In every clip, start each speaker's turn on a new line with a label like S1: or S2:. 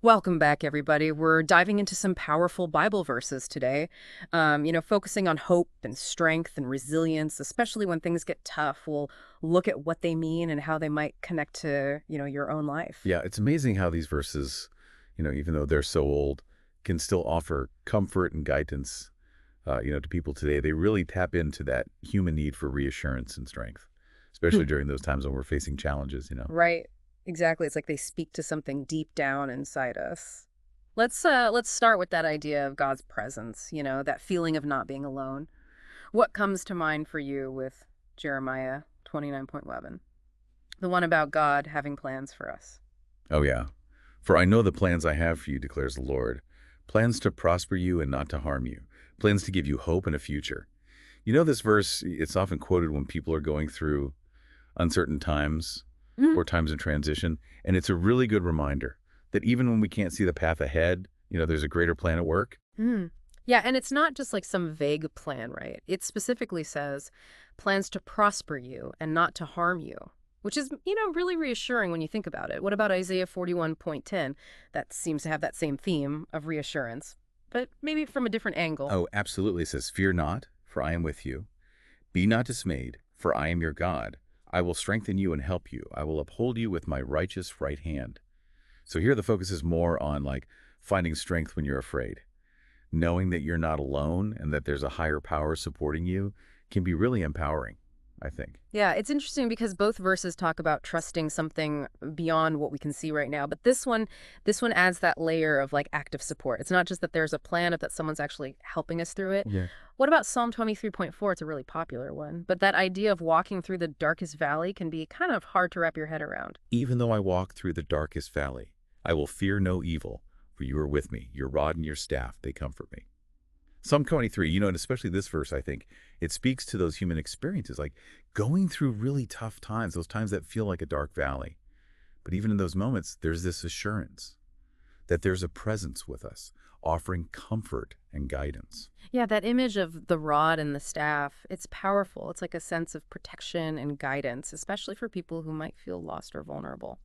S1: Welcome back, everybody. We're diving into some powerful Bible verses today, focusing on hope and strength and resilience, especially when things get tough. We'll look at what they mean and how they might connect to, your own life.
S2: Yeah, it's amazing how these verses, even though they're so old, can still offer comfort and guidance, to people today. They really tap into that human need for reassurance and strength, especially during those times when we're facing challenges.
S1: Right. Exactly. It's like they speak to something deep down inside us. Let's start with that idea of God's presence, that feeling of not being alone. What comes to mind for you with Jeremiah 29:11? The one about God having plans for us.
S2: Oh, yeah. For I know the plans I have for you, declares the Lord. Plans to prosper you and not to harm you. Plans to give you hope and a future. This verse, it's often quoted when people are going through uncertain times
S1: Mhm.
S2: or times of transition. And it's a really good reminder that even when we can't see the path ahead, there's a greater plan at work.
S1: Mm. Yeah, and it's not just like some vague plan, right? It specifically says plans to prosper you and not to harm you, which is, really reassuring when you think about it. What about Isaiah 41:10? That seems to have that same theme of reassurance, but maybe from a different angle.
S2: Oh, absolutely. It says, fear not, for I am with you. Be not dismayed, for I am your God. I will strengthen you and help you. I will uphold you with my righteous right hand. So here the focus is more on like finding strength when you're afraid. Knowing that you're not alone and that there's a higher power supporting you can be really empowering, I think.
S1: Yeah, it's interesting because both verses talk about trusting something beyond what we can see right now, but this one adds that layer of like active support. It's not just that there's a plan, but that someone's actually helping us through it.
S2: Yeah.
S1: What about Psalm 23:4? It's a really popular one, but that idea of walking through the darkest valley can be kind of hard to wrap your head around.
S2: Even though I walk through the darkest valley, I will fear no evil, for you are with me. Your rod and your staff, they comfort me. Psalm 23, and especially this verse, I think, it speaks to those human experiences, like going through really tough times, those times that feel like a dark valley. But even in those moments, there's this assurance that there's a presence with us, offering comfort and guidance.
S1: Yeah, that image of the rod and the staff, it's powerful. It's like a sense of protection and guidance, especially for people who might feel lost or vulnerable.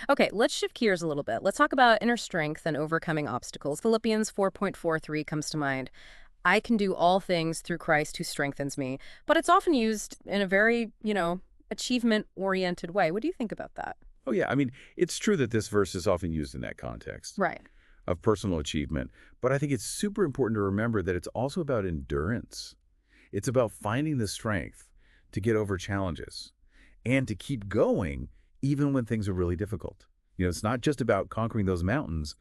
S1: Okay, let's shift gears a little bit. Let's talk about inner strength and overcoming obstacles. Philippians 4:43 comes to mind. I can do all things through Christ who strengthens me. But it's often used in a very, achievement-oriented way. What do you think about that?
S2: Oh, yeah. I mean, it's true that this verse is often used in that context
S1: Right.
S2: of personal achievement, but I think it's super important to remember that it's also about endurance. It's about finding the strength to get over challenges and to keep going even when things are really difficult. It's not just about conquering those mountains,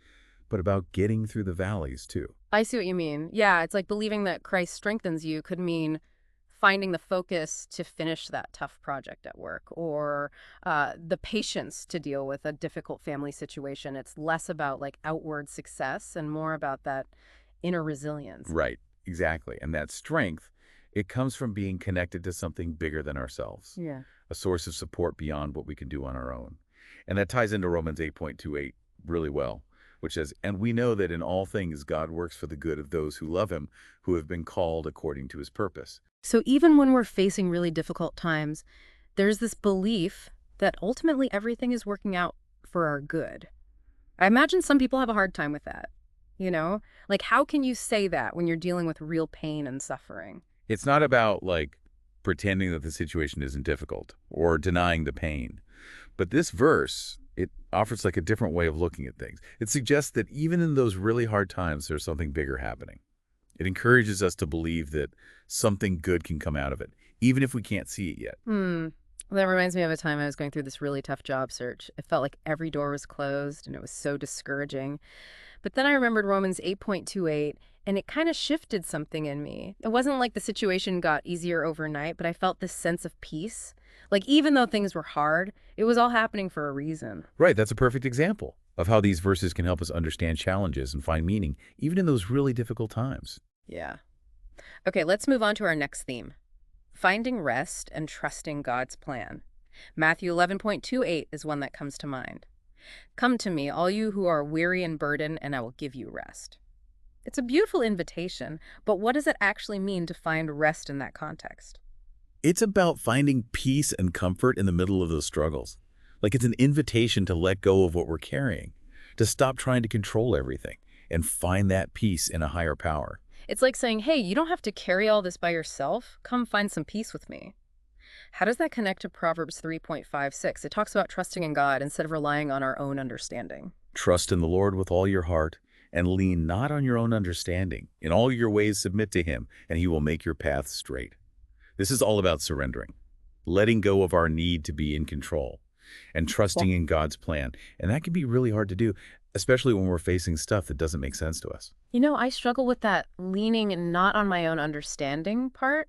S2: but about getting through the valleys too.
S1: I see what you mean. Yeah, it's like believing that Christ strengthens you could mean finding the focus to finish that tough project at work or the patience to deal with a difficult family situation. It's less about like outward success and more about that inner resilience.
S2: Right, exactly. And that strength, it comes from being connected to something bigger than ourselves,
S1: Yeah.
S2: a source of support beyond what we can do on our own. And that ties into Romans 8:28 really well, which says, and we know that in all things God works for the good of those who love him, who have been called according to his purpose.
S1: So even when we're facing really difficult times, there's this belief that ultimately everything is working out for our good. I imagine some people have a hard time with that, you know? Like, how can you say that when you're dealing with real pain and suffering?
S2: It's not about like pretending that the situation isn't difficult or denying the pain. But this verse, it offers like a different way of looking at things. It suggests that even in those really hard times, there's something bigger happening. It encourages us to believe that something good can come out of it, even if we can't see it yet.
S1: Hmm. That reminds me of a time I was going through this really tough job search. It felt like every door was closed and it was so discouraging. But then I remembered Romans 8:28 and it kind of shifted something in me. It wasn't like the situation got easier overnight, but I felt this sense of peace. Like even though things were hard, it was all happening for a reason.
S2: Right, that's a perfect example of how these verses can help us understand challenges and find meaning, even in those really difficult times.
S1: Yeah. Okay, let's move on to our next theme. Finding rest and trusting God's plan. Matthew 11:28 is one that comes to mind. Come to me, all you who are weary and burdened, and I will give you rest. It's a beautiful invitation, but what does it actually mean to find rest in that context?
S2: It's about finding peace and comfort in the middle of those struggles. Like it's an invitation to let go of what we're carrying, to stop trying to control everything and find that peace in a higher power.
S1: It's like saying, hey, you don't have to carry all this by yourself. Come find some peace with me. How does that connect to Proverbs 3.56? It talks about trusting in God instead of relying on our own understanding.
S2: Trust in the Lord with all your heart and lean not on your own understanding. In all your ways submit to him, and he will make your paths straight. This is all about surrendering, letting go of our need to be in control, and trusting in God's plan. And that can be really hard to do, especially when we're facing stuff that doesn't make sense to us.
S1: I struggle with that leaning not on my own understanding part.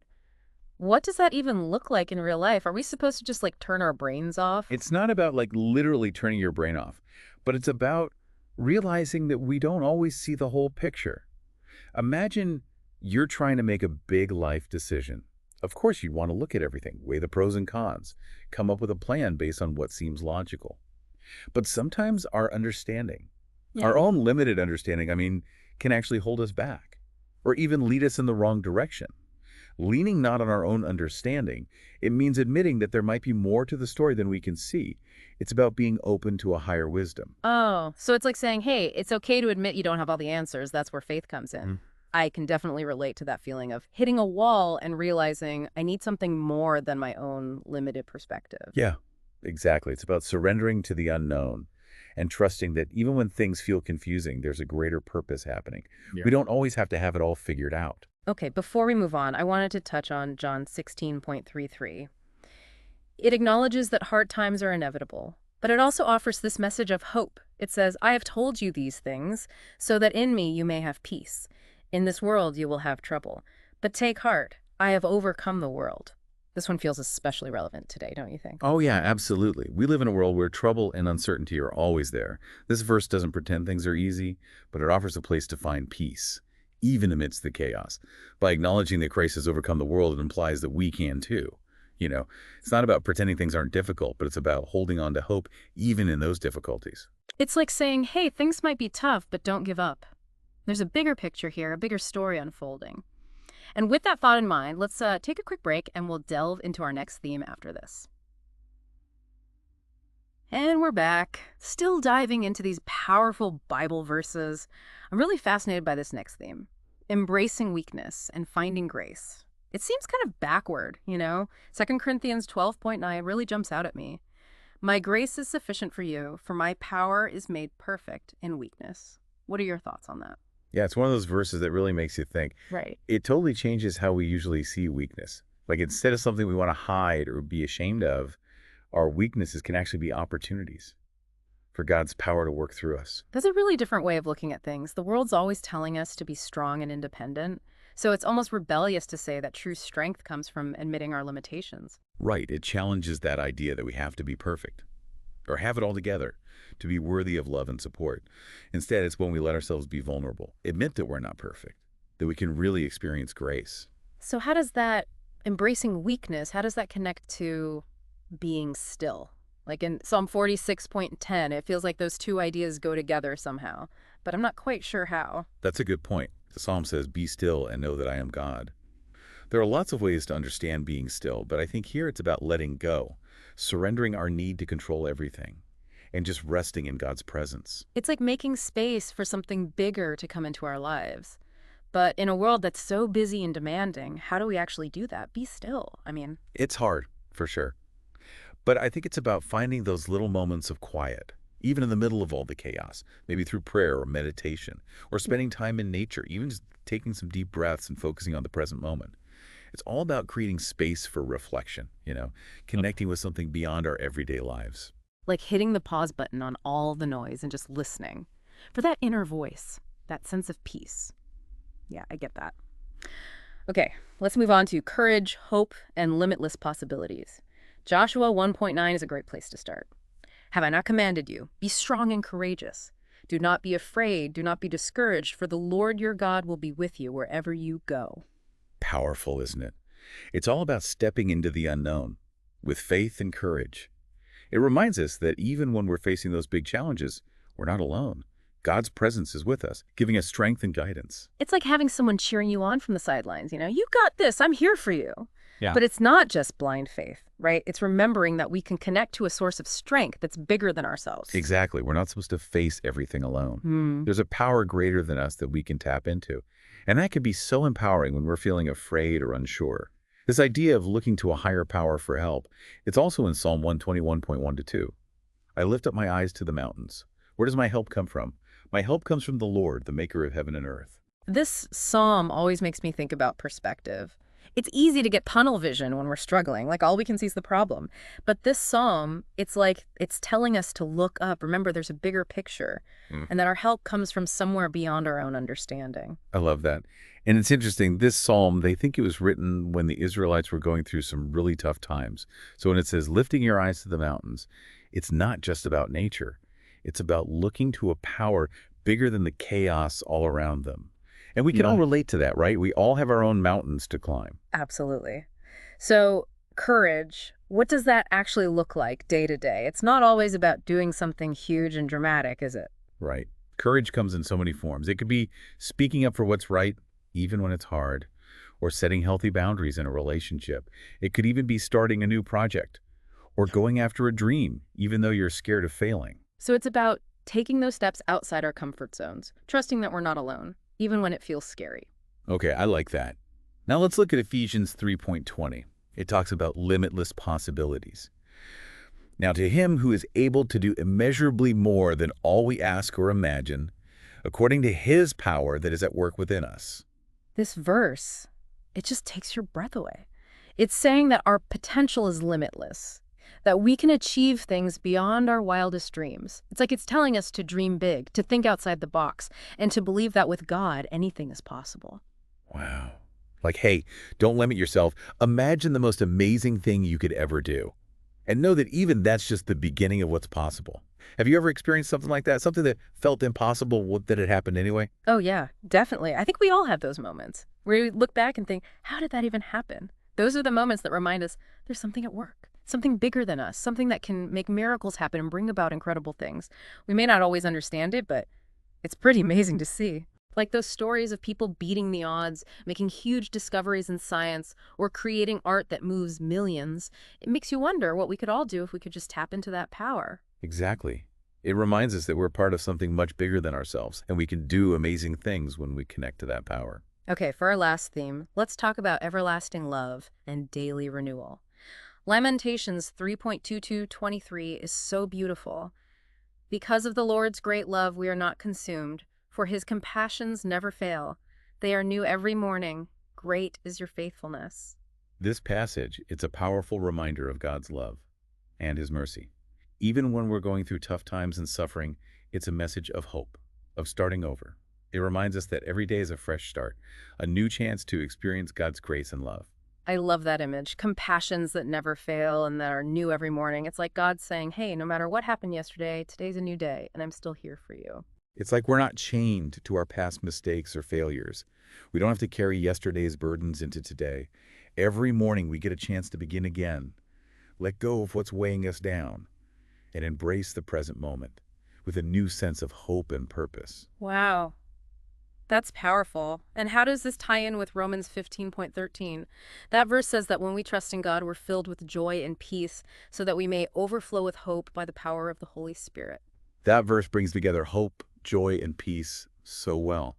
S1: What does that even look like in real life? Are we supposed to just like turn our brains off?
S2: It's not about like literally turning your brain off, but it's about realizing that we don't always see the whole picture. Imagine you're trying to make a big life decision. Of course, you'd want to look at everything, weigh the pros and cons, come up with a plan based on what seems logical. But sometimes our understanding,
S1: Yeah.
S2: our own limited understanding, can actually hold us back or even lead us in the wrong direction. Leaning not on our own understanding, it means admitting that there might be more to the story than we can see. It's about being open to a higher wisdom.
S1: Oh, so it's like saying, hey, it's okay to admit you don't have all the answers. That's where faith comes in.
S2: Mhm.
S1: I can definitely relate to that feeling of hitting a wall and realizing I need something more than my own limited perspective.
S2: Yeah, exactly. It's about surrendering to the unknown and trusting that even when things feel confusing, there's a greater purpose happening.
S3: Yeah.
S2: We don't always have to have it all figured out.
S1: Okay, before we move on, I wanted to touch on John 16.33. It acknowledges that hard times are inevitable, but it also offers this message of hope. It says, I have told you these things so that in me you may have peace. In this world you will have trouble, but take heart, I have overcome the world. This one feels especially relevant today, don't you think?
S2: Oh, yeah, absolutely. We live in a world where trouble and uncertainty are always there. This verse doesn't pretend things are easy, but it offers a place to find peace, even amidst the chaos. By acknowledging that Christ has overcome the world, it implies that we can too. It's not about pretending things aren't difficult, but it's about holding on to hope even in those difficulties.
S1: It's like saying, hey, things might be tough, but don't give up. There's a bigger picture here, a bigger story unfolding. And with that thought in mind, let's take a quick break and we'll delve into our next theme after this. And we're back, still diving into these powerful Bible verses. I'm really fascinated by this next theme, embracing weakness and finding grace. It seems kind of backward, 2 Corinthians 12.9 really jumps out at me. My grace is sufficient for you, for my power is made perfect in weakness. What are your thoughts on that?
S2: Yeah, it's one of those verses that really makes you think.
S1: Right.
S2: It totally changes how we usually see weakness. Like instead of something we want to hide or be ashamed of, our weaknesses can actually be opportunities for God's power to work through us.
S1: That's a really different way of looking at things. The world's always telling us to be strong and independent. So it's almost rebellious to say that true strength comes from admitting our limitations.
S2: Right, it challenges that idea that we have to be perfect or have it all together to be worthy of love and support. Instead, it's when we let ourselves be vulnerable, admit that we're not perfect, that we can really experience grace.
S1: So how does that embracing weakness, how does that connect to being still? Like in Psalm 46.10, it feels like those two ideas go together somehow, but I'm not quite sure how.
S2: That's a good point. The Psalm says, "Be still and know that I am God." There are lots of ways to understand being still, but I think here it's about letting go, surrendering our need to control everything, and just resting in God's presence.
S1: It's like making space for something bigger to come into our lives. But in a world that's so busy and demanding, how do we actually do that? Be still.
S2: It's hard, for sure. But I think it's about finding those little moments of quiet, even in the middle of all the chaos, maybe through prayer or meditation, or spending time in nature, even just taking some deep breaths and focusing on the present moment. It's all about creating space for reflection, connecting with something beyond our everyday lives.
S1: Like hitting the pause button on all the noise and just listening for that inner voice, that sense of peace. Yeah, I get that. Okay, let's move on to courage, hope, and limitless possibilities. Joshua 1.9 is a great place to start. Have I not commanded you? Be strong and courageous. Do not be afraid, do not be discouraged, for the Lord your God will be with you wherever you go.
S2: Powerful, isn't it? It's all about stepping into the unknown with faith and courage. It reminds us that even when we're facing those big challenges, we're not alone. God's presence is with us, giving us strength and guidance.
S1: It's like having someone cheering you on from the sidelines, you got this, I'm here for you.
S2: Yeah.
S1: But it's not just blind faith, right? It's remembering that we can connect to a source of strength that's bigger than ourselves.
S2: Exactly. We're not supposed to face everything alone.
S1: Hmm.
S2: There's a power greater than us that we can tap into. And that can be so empowering when we're feeling afraid or unsure. This idea of looking to a higher power for help, it's also in Psalm 121.1 to 2. I lift up my eyes to the mountains. Where does my help come from? My help comes from the Lord, the maker of heaven and earth.
S1: This psalm always makes me think about perspective. It's easy to get tunnel vision when we're struggling, like all we can see is the problem. But this psalm, it's like it's telling us to look up. Remember, there's a bigger picture, and that our help comes from somewhere beyond our own understanding.
S2: I love that. And it's interesting, this psalm, they think it was written when the Israelites were going through some really tough times. So when it says, lifting your eyes to the mountains, it's not just about nature. It's about looking to a power bigger than the chaos all around them. And we can all relate to that, right? We all have our own mountains to climb.
S1: Absolutely. So, courage, what does that actually look like day to day? It's not always about doing something huge and dramatic, is it?
S2: Right. Courage comes in so many forms. It could be speaking up for what's right, even when it's hard, or setting healthy boundaries in a relationship. It could even be starting a new project or going after a dream, even though you're scared of failing.
S1: So, it's about taking those steps outside our comfort zones, trusting that we're not alone, even when it feels scary.
S2: Okay, I like that. Now let's look at Ephesians 3.20. It talks about limitless possibilities. Now to him who is able to do immeasurably more than all we ask or imagine, according to his power that is at work within us.
S1: This verse, it just takes your breath away. It's saying that our potential is limitless, that we can achieve things beyond our wildest dreams. It's like it's telling us to dream big, to think outside the box, and to believe that with God, anything is possible.
S2: Wow. Like, hey, don't limit yourself. Imagine the most amazing thing you could ever do. And know that even that's just the beginning of what's possible. Have you ever experienced something like that? Something that felt impossible that it happened anyway?
S1: Oh, yeah, definitely. I think we all have those moments where we look back and think, how did that even happen? Those are the moments that remind us there's something at work, something bigger than us, something that can make miracles happen and bring about incredible things. We may not always understand it, but it's pretty amazing to see. Like those stories of people beating the odds, making huge discoveries in science, or creating art that moves millions. It makes you wonder what we could all do if we could just tap into that power.
S2: Exactly. It reminds us that we're part of something much bigger than ourselves, and we can do amazing things when we connect to that power.
S1: Okay, for our last theme, let's talk about everlasting love and daily renewal. Lamentations 3.22-23 is so beautiful. Because of the Lord's great love, we are not consumed, for his compassions never fail. They are new every morning. Great is your faithfulness.
S2: This passage, it's a powerful reminder of God's love and his mercy. Even when we're going through tough times and suffering, it's a message of hope, of starting over. It reminds us that every day is a fresh start, a new chance to experience God's grace and love.
S1: I love that image. Compassions that never fail and that are new every morning. It's like God saying, hey, no matter what happened yesterday, today's a new day, and I'm still here for you.
S2: It's like we're not chained to our past mistakes or failures. We don't have to carry yesterday's burdens into today. Every morning we get a chance to begin again, let go of what's weighing us down, and embrace the present moment with a new sense of hope and purpose.
S1: Wow. That's powerful. And how does this tie in with Romans 15.13? That verse says that when we trust in God, we're filled with joy and peace so that we may overflow with hope by the power of the Holy Spirit.
S2: That verse brings together hope, joy, and peace so well.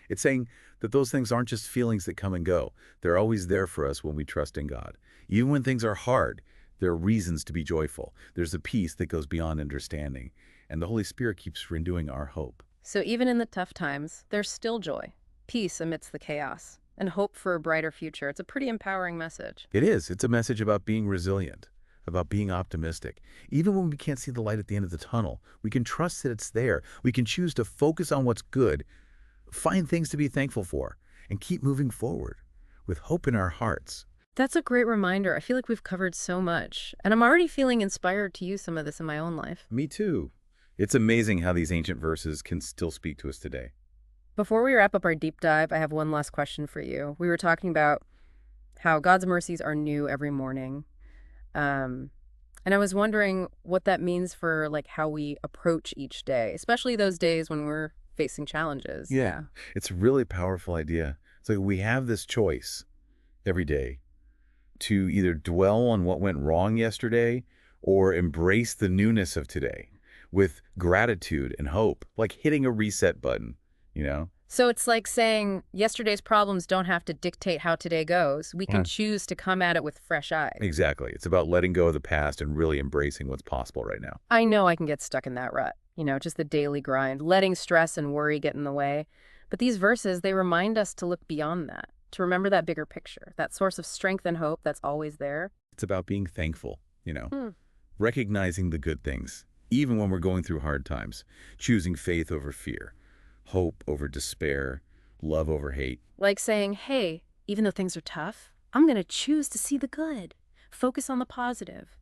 S2: It's saying that those things aren't just feelings that come and go. They're always there for us when we trust in God. Even when things are hard, there are reasons to be joyful. There's a peace that goes beyond understanding, and the Holy Spirit keeps renewing our hope.
S1: So even in the tough times, there's still joy, peace amidst the chaos, and hope for a brighter future. It's a pretty empowering message.
S2: It is. It's a message about being resilient, about being optimistic. Even when we can't see the light at the end of the tunnel, we can trust that it's there. We can choose to focus on what's good, find things to be thankful for, and keep moving forward with hope in our hearts.
S1: That's a great reminder. I feel like we've covered so much, and I'm already feeling inspired to use some of this in my own life.
S2: Me too. It's amazing how these ancient verses can still speak to us today.
S1: Before we wrap up our deep dive, I have one last question for you. We were talking about how God's mercies are new every morning. And I was wondering what that means for like how we approach each day, especially those days when we're facing challenges.
S2: Yeah, it's a really powerful idea. So we have this choice every day to either dwell on what went wrong yesterday or embrace the newness of today with gratitude and hope, like hitting a reset button, you know?
S1: So it's like saying yesterday's problems don't have to dictate how today goes. We can
S2: Yeah.
S1: choose to come at it with fresh eyes.
S2: Exactly. It's about letting go of the past and really embracing what's possible right now.
S1: I know I can get stuck in that rut, just the daily grind, letting stress and worry get in the way. But these verses, they remind us to look beyond that, to remember that bigger picture, that source of strength and hope that's always there.
S2: It's about being thankful,
S1: Hmm.
S2: recognizing the good things, even when we're going through hard times, choosing faith over fear, hope over despair, love over hate.
S1: Like saying, hey, even though things are tough, I'm going to choose to see the good, focus on the positive,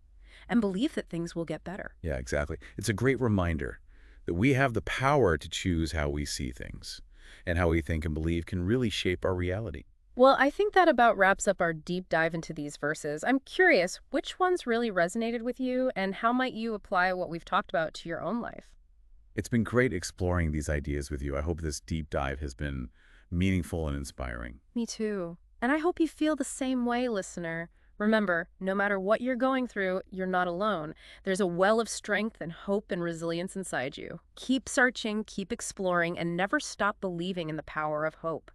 S1: and believe that things will get better.
S2: Yeah, exactly. It's a great reminder that we have the power to choose how we see things, and how we think and believe can really shape our reality.
S1: Well, I think that about wraps up our deep dive into these verses. I'm curious, which ones really resonated with you, and how might you apply what we've talked about to your own life?
S2: It's been great exploring these ideas with you. I hope this deep dive has been meaningful and inspiring.
S1: Me too. And I hope you feel the same way, listener. Remember, no matter what you're going through, you're not alone. There's a well of strength and hope and resilience inside you. Keep searching, keep exploring, and never stop believing in the power of hope.